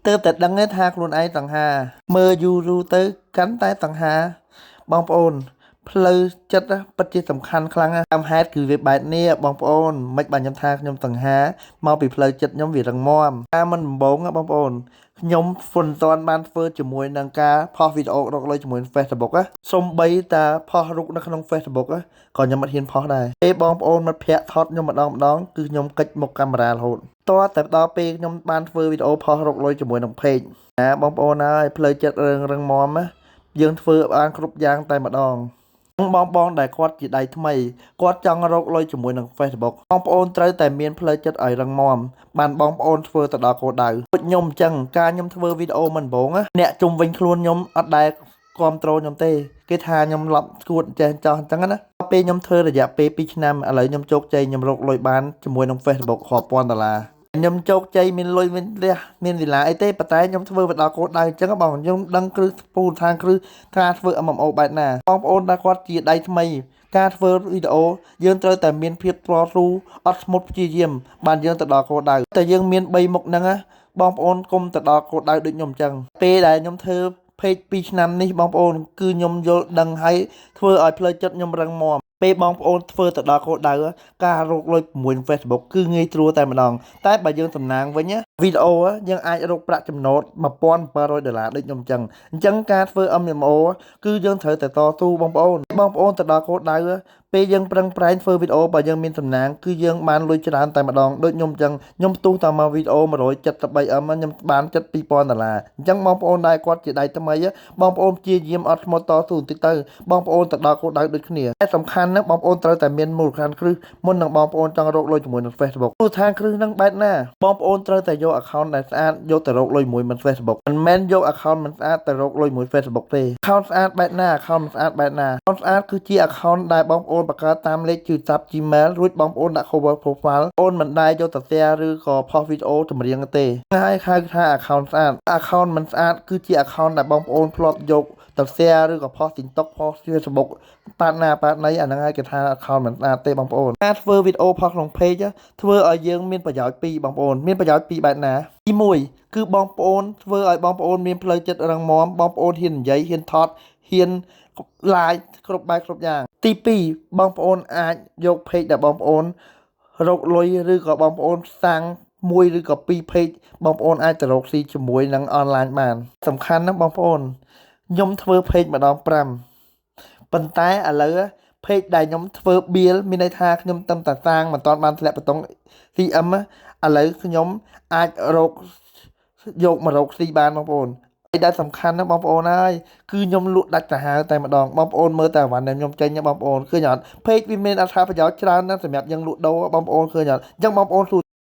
ទើបតែដឹងទេថាខ្លួនឯងតង្ហាមើលយូរទៅកាន់តែតង្ហាបងប្អូនផ្លូវចិត្តពិតជាសំខាន់ខ្លាំងណាស់តាមហេតុគឺវាបែបនេះបងប្អូនមិនបាញ់ខ្ញុំថាខ្ញុំតង្ហាមកពីផ្លូវចិត្តខ្ញុំវារឹងមាំតាមមិនដំបងបងប្អូនខ្ញុំហ្វុនតន់បានធ្វើជាមួយនឹងការផុសវីដេអូរកលុយជាមួយ Facebook សំបីតាផុសរូបនៅក្នុង Facebook ក៏ខ្ញុំមិនហ៊ានផុសដែរពេលបងប្អូនមិត្តភ័ក្តិថតខ្ញុំម្ដងគឺខ្ញុំកិច្ចមុខកាមេរ៉ារហូតតើតែដល់ពេលខ្ញុំបានធ្វើវីដេអូផុសរកលុយជាមួយនឹង Page ណាបងប្អូនហើយផ្លូវចិត្តរឹងមាំណាយើងធ្វើបានគ្រប់យ៉ាងតែម្ដងបងដែលគាត់ជាដៃថ្មីគាត់ចង់រកលុយជាមួយនឹង Facebook បងប្អូនត្រូវតែមានផ្លូវចិត្តឲ្យរឹងមាំបានបងប្អូនធ្វើទៅដល់គោលដៅដូចខ្ញុំអញ្ចឹងការខ្ញុំធ្វើវីដេអូមិនបងអ្នកជុំវិញខ្លួនខ្ញុំអត់ដែលគ្រប់ត្រូលខ្ញុំទេគេថាខ្ញុំឡប់ស្គួតចេះចោះអញ្ចឹងណាពេលខ្ញុំធ្វើរយៈពេល2ឆ្នាំឥឡូវខ្ញុំជោគជ័យខ្ញុំរកលុយបានជាមួយនឹង Facebook រាប់ពាន់ដុល្លារខ្ញុំជោគជ័យមានលុយមានលះមានវិឡាអីទេប៉ុន្តែខ្ញុំធ្វើទៅដល់គោលដៅអញ្ចឹងបងខ្ញុំដឹងគ្រឹះពូលដ្ឋានគ្រឹះការធ្វើ MMO បែបណាបងប្អូនដែលគាត់ជាដៃថ្មីការធ្វើវីដេអូយើងត្រូវតែមានភាពត្រស៊ូអត់ស្មុតព្យាយាមបានយើងទៅដល់គោលដៅតែយើងមាន3មុខហ្នឹងបងប្អូនកុំទៅដល់គោលដៅដូចខ្ញុំអញ្ចឹងពេលដែលខ្ញុំធ្វើ Page 2ឆ្នាំនេះបងប្អូនគឺខ្ញុំយល់ដឹងហើយធ្វើឲ្យផ្លូវចិត្តខ្ញុំរឹងមាំពេលបងប្អូនធ្វើទៅដល់គោលដៅការរកលុយជាមួយ Facebook គឺងាយស្រួលតែម្ដងតែបើយើងសំណាងវិញវីដេអូយើងអាចរកប្រាក់ចំណូល$1700ដូចខ្ញុំអញ្ចឹងការធ្វើ MMO គឺយើងត្រូវតែតស៊ូបងប្អូនទៅដល់គោលដៅពេលយើងប្រឹងប្រែងធ្វើវីដេអូបើយើងមានសំណាងគឺយើងបានលុយច្រើនតែម្ដងដូចខ្ញុំអញ្ចឹងខ្ញុំផ្ទុះតាមមកវីដេអូ 173M ខ្ញុំបាន$2000អញ្ចឹងបងប្អូនដែលគាត់ជាដៃថ្មីបងប្អូនព្យាយាមអត់ធ្មត់តស៊ូបន្តិចទៅបងប្អូនទៅដល់គោលដៅដូចគ្នាតែសំខាន់ណាបងប្អូនត្រូវតែមានមូលដ្ឋានគ្រឹះមុននឹងបងប្អូនចង់រកលុយជាមួយនឹង Facebook មូលដ្ឋានគ្រឹះនឹងបែបណាបងប្អូនត្រូវតែយក account ដែលស្អាតយកទៅរកលុយជាមួយនឹង Facebook មិនមែនយក account មិនស្អាតទៅរកលុយជាមួយ Facebook ទេ account ស្អាតបែបណា account មិនស្អាតបែបណា account ស្អាតគឺជា account ដែលបងប្អូនបង្កើតតាមលេខទូរស័ព្ទ Gmail រួចបងប្អូនដាក់ cover profile អូនមិនដែរយកទៅ share ឬក៏ផុសវីដេអូចម្រៀងទេហើយហៅថា account ស្អាត account មិនស្អាតគឺជា account ដែលបងប្អូនធ្លាប់យកទៅ share ឬក៏ផុស TikTok ផុស Facebook ប៉ាតណាប៉ាតណីអាហ្នឹងហើយគេថា account មិនស្អាតទេបងប្អូនការធ្វើវីដេអូផុសក្នុង page ធ្វើឲ្យយើងមានប្រយោជន៍ពីរបងប្អូនមានប្រយោជន៍ពីរបែបណាទី1គឺបងប្អូនធ្វើឲ្យបងប្អូនមានផ្លូវចិត្តរឹងមាំបងប្អូនហ៊ាននិយាយហ៊ានថតហ៊ាន live គ្រប់បែបគ្រប់យ៉ាងទី2បងប្អូនអាចយក page ដែលបងប្អូនរកលុយឬក៏បងប្អូនសាំងមួយឬក៏ពីរ page បងប្អូនអាចទៅរកស៊ីជាមួយនឹង online បានសំខាន់ណាស់បងប្អូនខ្ញុំធ្វើ page ម្ដង5ប៉ុន្តែឥឡូវ page ដែលខ្ញុំធ្វើ build មានន័យថាខ្ញុំតែសាងមិនទាន់បានធ្លាក់បតុង CM ឥឡូវខ្ញុំអាចរកយកមករកស៊ីបានបងប្អូនដែលសំខាន់ណាស់បងប្អូនហើយគឺខ្ញុំលក់ដាច់សាហាវតែម្ដងបងប្អូនមើលតែអាវ៉ាន់ដែលខ្ញុំចេញបងប្អូនឃើញអត់ page វាមានអត្ថប្រយោជន៍ច្រើនណាស់សម្រាប់យើងលក់ដូរបងប្អូនឃើញអត់អញ្ចឹងបងប្អូន